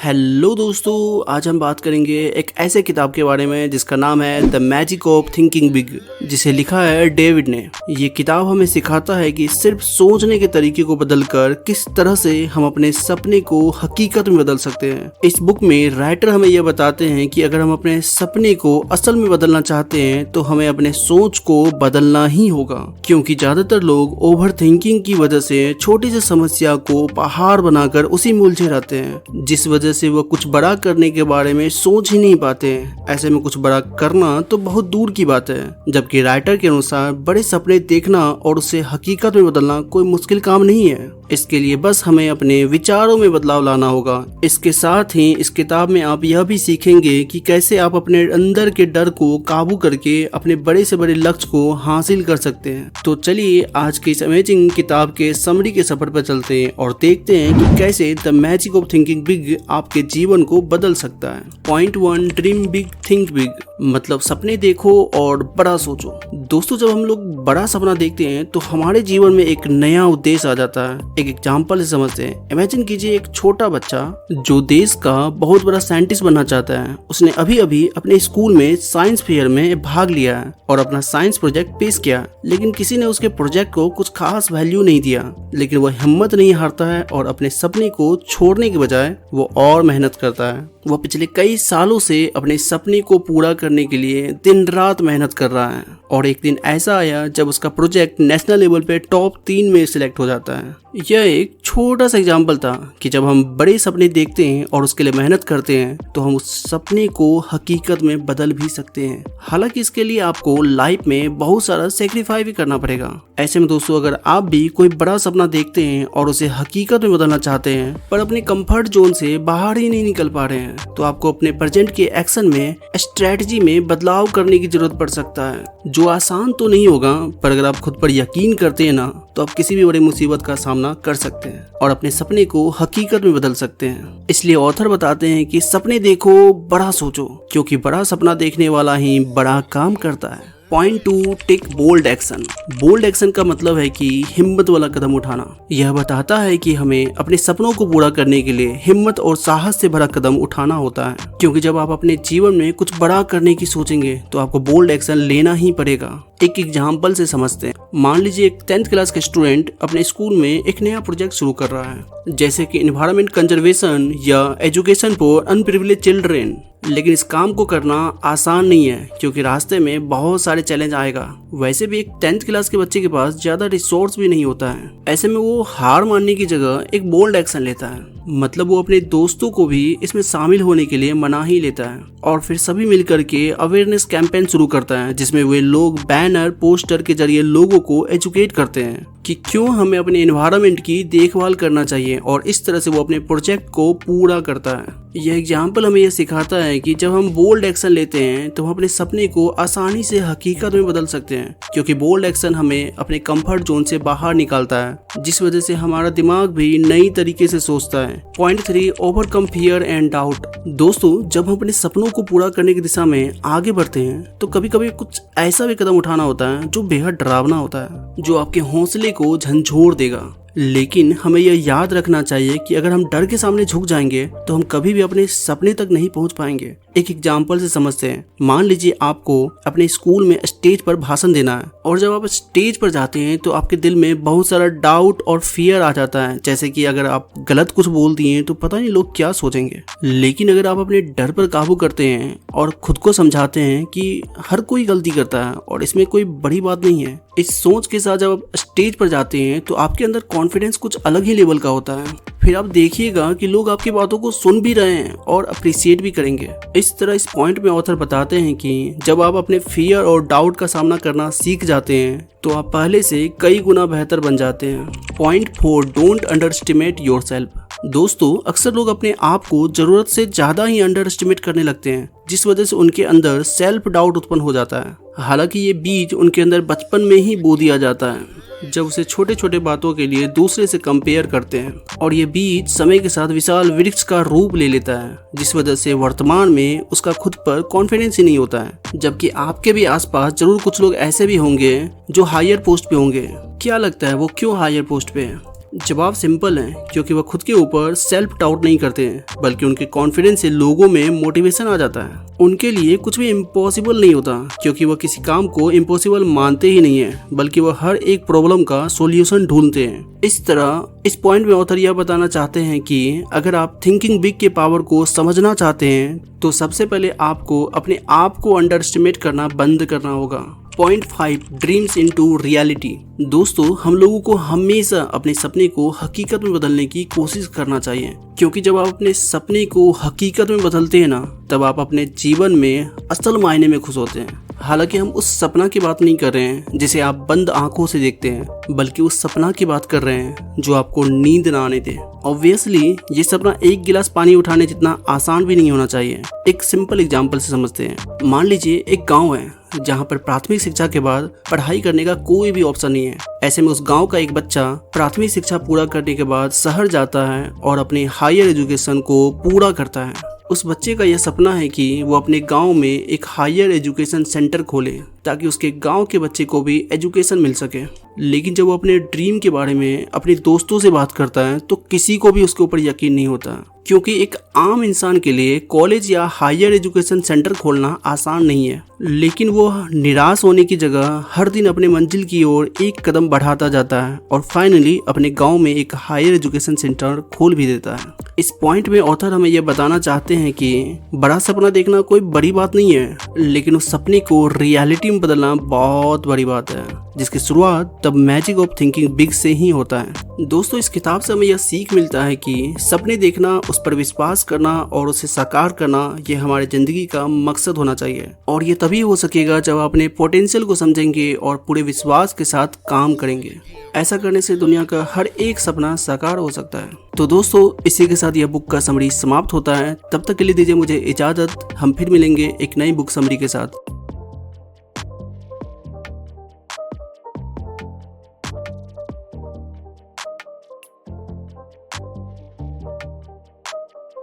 Hello दोस्तों, आज हम बात करेंगे एक ऐसे किताब के बारे में जिसका नाम है the magic of thinking big, जिसे लिखा है डेविड ने। ये किताब हमें सिखाता है कि सिर्फ सोचने के तरीके को बदलकर किस तरह से हम अपने सपने को हकीकत में बदल सकते हैं। इस बुक में राइटर हमें यह बताते हैं कि अगर हम अपने सपने को असल में बदलना चाहते हैं तो हमें अपने सोच को बदलना ही होगा, क्योंकि ज्यादातर लोग ओवर थिंकिंग की वजह से छोटी सी समस्या को पहाड़ बनाकर उसी में उलझे रहते हैं, जिस वजह से वो कुछ बड़ा करने के बारे में सोच ही नहीं पाते हैं। ऐसे में कुछ बड़ा करना तो बहुत दूर की बात है, जबकि राइटर के अनुसार बड़े सपने देखना और उसे हकीकत में बदलना कोई मुश्किल काम नहीं है। इसके लिए बस हमें अपने विचारों में बदलाव लाना होगा। इसके साथ ही इस किताब में आप यह भी सीखेंगे कि कैसे आप अपने अंदर के डर को काबू करके अपने बड़े से बड़े लक्ष्य को हासिल कर सकते हैं। तो चलिए आज की इस अमेजिंग किताब के समरी के सफर पर चलते हैं और देखते हैं कि कैसे the magic of thinking big आपके जीवन को बदल सकता है। Point 1, dream big think big, मतलब सपने देखो और बड़ा सोचो। दोस्तों, जब हम लोग बड़ा सपना देखते हैं तो हमारे जीवन में एक नया उद्देश्य आ जाता है। एक एग्जाम्पल से समझते हैं। इमेजिन कीजिए एक छोटा बच्चा जो देश का बहुत बड़ा साइंटिस्ट बनना चाहता है। उसने अभी अभी अपने स्कूल में साइंस फेयर में भाग लिया है और अपना साइंस प्रोजेक्ट पेश किया, लेकिन किसी ने उसके प्रोजेक्ट को कुछ खास वैल्यू नहीं दिया। लेकिन वह हिम्मत नहीं हारता है और अपने सपने को छोड़ने के बजाय वो और मेहनत करता है। वह पिछले कई सालों से अपने सपने को पूरा करने के लिए दिन रात मेहनत कर रहा है और एक दिन ऐसा आया जब उसका प्रोजेक्ट नेशनल लेवल पे टॉप 3 में सिलेक्ट हो जाता है। यह एक छोटा सा एग्जाम्पल था कि जब हम बड़े सपने देखते हैं और उसके लिए मेहनत करते हैं तो हम उस सपने को हकीकत में बदल भी सकते हैं। हालांकि इसके लिए आपको लाइफ में बहुत सारा सेक्रीफाई भी करना पड़ेगा। ऐसे में दोस्तों, अगर आप भी कोई बड़ा सपना देखते हैं और उसे हकीकत में बदलना चाहते हैं पर अपने कंफर्ट जोन से बाहर ही नहीं निकल पा रहे हैं, तो आपको अपने प्रेजेंट के एक्शन में स्ट्रेटजी में बदलाव करने की जरूरत पड़ सकता है, जो आसान तो नहीं होगा, पर अगर आप खुद पर यकीन करते हैं ना तो आप किसी भी बड़ी मुसीबत का सामना कर सकते हैं और अपने सपने को हकीकत में बदल सकते हैं। इसलिए ऑथर बताते हैं कि सपने देखो, बड़ा सोचो, क्योंकि बड़ा सपना देखने वाला ही बड़ा काम करता है। Point 2, take bold action. Bold action का मतलब है कि हिम्मत वाला कदम उठाना। यह बताता है कि हमें अपने सपनों को पूरा करने के लिए हिम्मत और साहस से भरा कदम उठाना होता है, क्योंकि जब आप अपने जीवन में कुछ बड़ा करने की सोचेंगे तो आपको बोल्ड एक्शन लेना ही पड़ेगा। एक एग्जाम्पल से समझते हैं। मान लीजिए एक 10th क्लास के स्टूडेंट अपने स्कूल में एक नया प्रोजेक्ट शुरू कर रहा है, जैसे कि एनवायरनमेंट कंजर्वेशन या एजुकेशन फॉर अनप्रिविलेज्ड चिल्ड्रेन। लेकिन इस काम को करना आसान नहीं है, क्योंकि रास्ते में बहुत सारे चैलेंज आएगा। वैसे भी एक 10th क्लास के बच्चे के पास ज्यादा रिसोर्स भी नहीं होता है। ऐसे में वो हार मानने की जगह एक बोल्ड एक्शन लेता है, मतलब वो अपने दोस्तों को भी इसमें शामिल होने के लिए मना ही लेता है और फिर सभी मिलकर के अवेयरनेस कैंपेन शुरू करता है, जिसमें वे लोग बैनर पोस्टर के जरिए लोगों को एजुकेट करते हैं कि क्यों हमें अपने एनवायरनमेंट की देखभाल करना चाहिए, और इस तरह से वो अपने प्रोजेक्ट को पूरा करता है। यह एग्जाम्पल हमें यह सिखाता है कि जब हम बोल्ड एक्शन लेते हैं तो हम अपने सपने को आसानी से हकीकत में बदल सकते हैं, क्योंकि बोल्ड एक्शन हमें अपने कंफर्ट जोन से बाहर निकालता है, जिस वजह से हमारा दिमाग भी नई तरीके से सोचता है। Point 3, overcome fear and doubt. दोस्तों, जब हम अपने सपनों को पूरा करने की दिशा में आगे बढ़ते हैं तो कभी कभी कुछ ऐसा भी कदम उठाना होता है जो बेहद डरावना होता है, जो आपके हौसले को झंझोड़ देगा। लेकिन हमें यह याद रखना चाहिए कि अगर हम डर के सामने झुक जाएंगे तो हम कभी भी अपने सपने तक नहीं पहुंच पाएंगे। एक एग्जाम्पल से समझते हैं। मान लीजिए आपको अपने स्कूल में स्टेज पर भाषण देना है, और जब आप स्टेज पर जाते हैं तो आपके दिल में बहुत सारा डाउट और फियर आ जाता है, जैसे कि अगर आप गलत कुछ बोल दिए तो पता नहीं लोग क्या सोचेंगे। लेकिन अगर आप अपने डर पर काबू करते हैं और खुद को समझाते हैं कि हर कोई गलती करता है और इसमें कोई बड़ी बात नहीं है, इस सोच के साथ जब आप स्टेज पर जाते हैं तो आपके अंदर कॉन्फिडेंस कुछ अलग ही लेवल का होता है। फिर आप देखिएगा कि लोग आपकी बातों को सुन भी रहे हैं और अप्रिशिएट भी करेंगे। इस तरह इस पॉइंट में ऑथर बताते हैं कि जब आप अपने फियर और डाउट का सामना करना सीख जाते हैं तो आप पहले से कई गुना बेहतर बन जाते हैं। Point 4, don't under estimate yourself. दोस्तों, अक्सर लोग अपने आप को जरूरत से ज्यादा ही अंडर एस्टिमेट करने लगते हैं, जिस वजह से उनके अंदर सेल्फ डाउट उत्पन्न हो जाता है। हालांकि ये बीज उनके अंदर बचपन में ही बो दिया जाता है, जब उसे छोटे छोटे बातों के लिए दूसरे से कंपेयर करते हैं, और ये बीज समय के साथ विशाल वृक्ष का रूप ले लेता है, जिस वजह से वर्तमान में उसका खुद पर कॉन्फिडेंस ही नहीं होता है। जबकि आपके भी आसपास जरूर कुछ लोग ऐसे भी होंगे जो हायर पोस्ट पे होंगे। क्या लगता है वो क्यों हायर पोस्ट पे है? जवाब सिंपल है, क्योंकि वह खुद के ऊपर सेल्फ डाउट नहीं करते हैं, बल्कि उनके कॉन्फिडेंस से लोगों में मोटिवेशन आ जाता है। उनके लिए कुछ भी इम्पॉसिबल नहीं होता, क्योंकि वह किसी काम को इम्पॉसिबल मानते ही नहीं है, बल्कि वह हर एक प्रॉब्लम का सॉल्यूशन ढूंढते हैं। इस तरह इस पॉइंट में ऑथर यह बताना चाहते हैं कि अगर आप थिंकिंग बिग के पावर को समझना चाहते हैं तो सबसे पहले आपको अपने आप को अंडर एस्टिमेट करना बंद करना होगा। Point 5, dreams into reality. दोस्तों, हम लोगों को हमेशा अपने सपने को हकीकत में बदलने की कोशिश करना चाहिए, क्योंकि जब आप अपने सपने को हकीकत में बदलते हैं ना, तब आप अपने जीवन में असल मायने में खुश होते हैं। हालांकि हम उस सपना की बात नहीं कर रहे हैं जिसे आप बंद आंखों से देखते हैं, बल्कि उस सपना की बात कर रहे हैं जो आपको नींद ना आने दे। ऑब्वियसली ये सपना एक गिलास पानी उठाने जितना आसान भी नहीं होना चाहिए। एक सिंपल एग्जांपल से समझते हैं। मान लीजिए एक गांव है जहां पर प्राथमिक शिक्षा के बाद पढ़ाई करने का कोई भी ऑप्शन नहीं है। ऐसे में उस गांव का एक बच्चा प्राथमिक शिक्षा पूरा करने के बाद शहर जाता है और अपने हायर एजुकेशन को पूरा करता है। उस बच्चे का यह सपना है कि वो अपने गांव में एक हायर एजुकेशन सेंटर खोले, ताकि उसके गांव के बच्चे को भी एजुकेशन मिल सके। लेकिन जब वो अपने ड्रीम के बारे में अपने दोस्तों से बात करता है तो किसी को भी उसके ऊपर यकीन नहीं होता, क्योंकि एक आम इंसान के लिए कॉलेज या हायर एजुकेशन सेंटर खोलना आसान नहीं है। लेकिन वो निराश होने की जगह हर दिन अपने मंजिल की ओर एक कदम बढ़ाता जाता है और फाइनली अपने गांव में एक हायर एजुकेशन सेंटर खोल भी देता है। इस पॉइंट में ऑथर हमें यह बताना चाहते हैं कि बड़ा सपना देखना कोई बड़ी बात नहीं है, लेकिन उस सपने को रियलिटी में बदलना बहुत बड़ी बात है, जिसकी शुरुआत the magic of thinking big से ही होता है। दोस्तों, इस किताब से हमें यह सीख मिलता है कि सपने देखना, उस पर विश्वास करना और उसे साकार करना, यह हमारी जिंदगी का मकसद होना चाहिए। और ये तभी हो सकेगा जब आप अपने पोटेंशियल को समझेंगे और पूरे विश्वास के साथ काम करेंगे। ऐसा करने से दुनिया का हर एक सपना साकार हो सकता है। तो दोस्तों, इसी के साथ यह बुक का समरी समाप्त होता है। तब तक के लिए दीजिए मुझे इजाजत। हम फिर मिलेंगे एक नई बुक समरी के साथ।